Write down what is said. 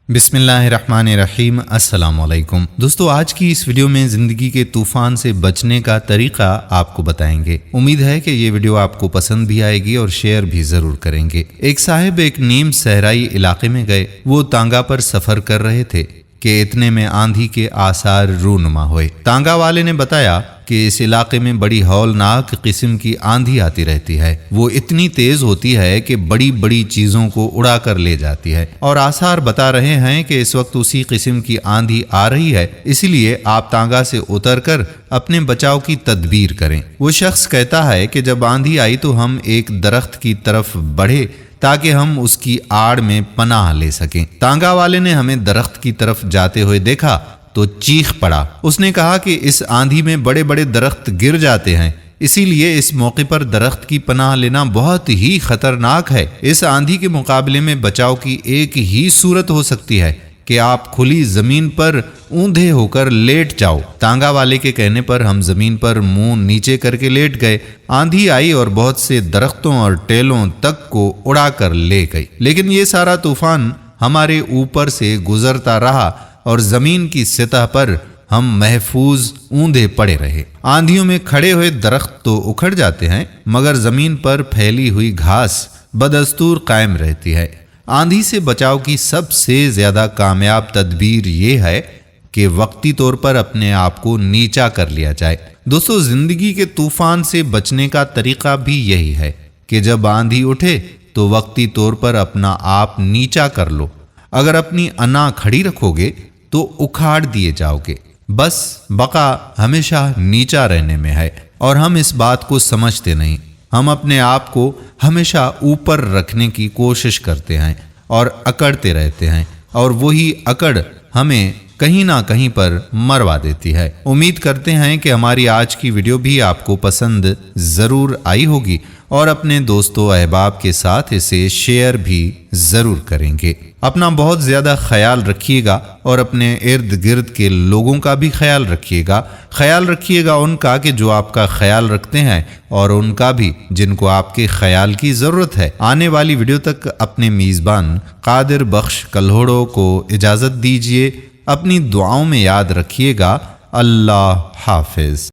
बिस्मिल्लाहिर्रहमानिर्रहीम। अस्सलाम वालेकुम दोस्तों, आज की इस वीडियो में ज़िंदगी के तूफ़ान से बचने का तरीक़ा आपको बताएंगे। उम्मीद है कि ये वीडियो आपको पसंद भी आएगी और शेयर भी ज़रूर करेंगे। एक साहिब एक नीम सहराई इलाके में गए। वो तांगा पर सफ़र कर रहे थे कि इतने में आंधी के आसार रूनुमा हुए। तांगा वाले ने बताया कि इस इलाके में बड़ी हौलनाक किस्म की आंधी आती रहती है। वो इतनी तेज होती है कि बड़ी बड़ी चीजों को उड़ा कर ले जाती है, और आसार बता रहे हैं कि इस वक्त उसी किस्म की आंधी आ रही है। इसलिए आप तांगा से उतरकर अपने बचाव की तदबीर करें। वो शख्स कहता है कि जब आंधी आई तो हम एक दरख्त की तरफ बढ़े ताकि हम उसकी आड़ में पनाह ले सकें। तांगा वाले ने हमें दरख्त की तरफ जाते हुए देखा तो चीख पड़ा। उसने कहा कि इस आंधी में बड़े बड़े दरख्त गिर जाते हैं, इसीलिए इस मौके पर दरख्त की पनाह लेना बहुत ही खतरनाक है। इस आंधी के मुकाबले में बचाव की एक ही सूरत हो सकती है कि आप खुली जमीन पर ऊंधे होकर लेट जाओ। तांगा वाले के कहने पर हम जमीन पर मुंह नीचे करके लेट गए। आंधी आई और बहुत से दरख्तों और टेलों तक को उड़ा कर ले गई, लेकिन ये सारा तूफान हमारे ऊपर से गुजरता रहा और जमीन की सतह पर हम महफूज ऊंधे पड़े रहे। आंधियों में खड़े हुए दरख्त तो उखड़ जाते हैं, मगर जमीन पर फैली हुई घास बदस्तूर कायम रहती है। आंधी से बचाव की सबसे ज्यादा कामयाब तदबीर ये है कि वक्ती तौर पर अपने आप को नीचा कर लिया जाए। दोस्तों, जिंदगी के तूफान से बचने का तरीका भी यही है कि जब आंधी उठे तो वक्ती तौर पर अपना आप नीचा कर लो। अगर अपनी अना खड़ी रखोगे तो उखाड़ दिए जाओगे। बस बका हमेशा नीचा रहने में है, और हम इस बात को समझते नहीं। हम अपने आप को हमेशा ऊपर रखने की कोशिश करते हैं और अकड़ते रहते हैं, और वही अकड़ हमें कहीं ना कहीं पर मरवा देती है। उम्मीद करते हैं कि हमारी आज की वीडियो भी आपको पसंद ज़रूर आई होगी, और अपने दोस्तों अहबाब के साथ इसे शेयर भी ज़रूर करेंगे। अपना बहुत ज़्यादा ख्याल रखिएगा और अपने इर्द गिर्द के लोगों का भी ख्याल रखिएगा। ख्याल रखिएगा उनका कि जो आपका ख्याल रखते हैं, और उनका भी जिनको आपके ख्याल की ज़रूरत है। आने वाली वीडियो तक अपने मेज़बान कादिर बख्श कल्होड़ो को इजाज़त दीजिए। अपनी दुआओं में याद रखिएगा। अल्लाह हाफिज़।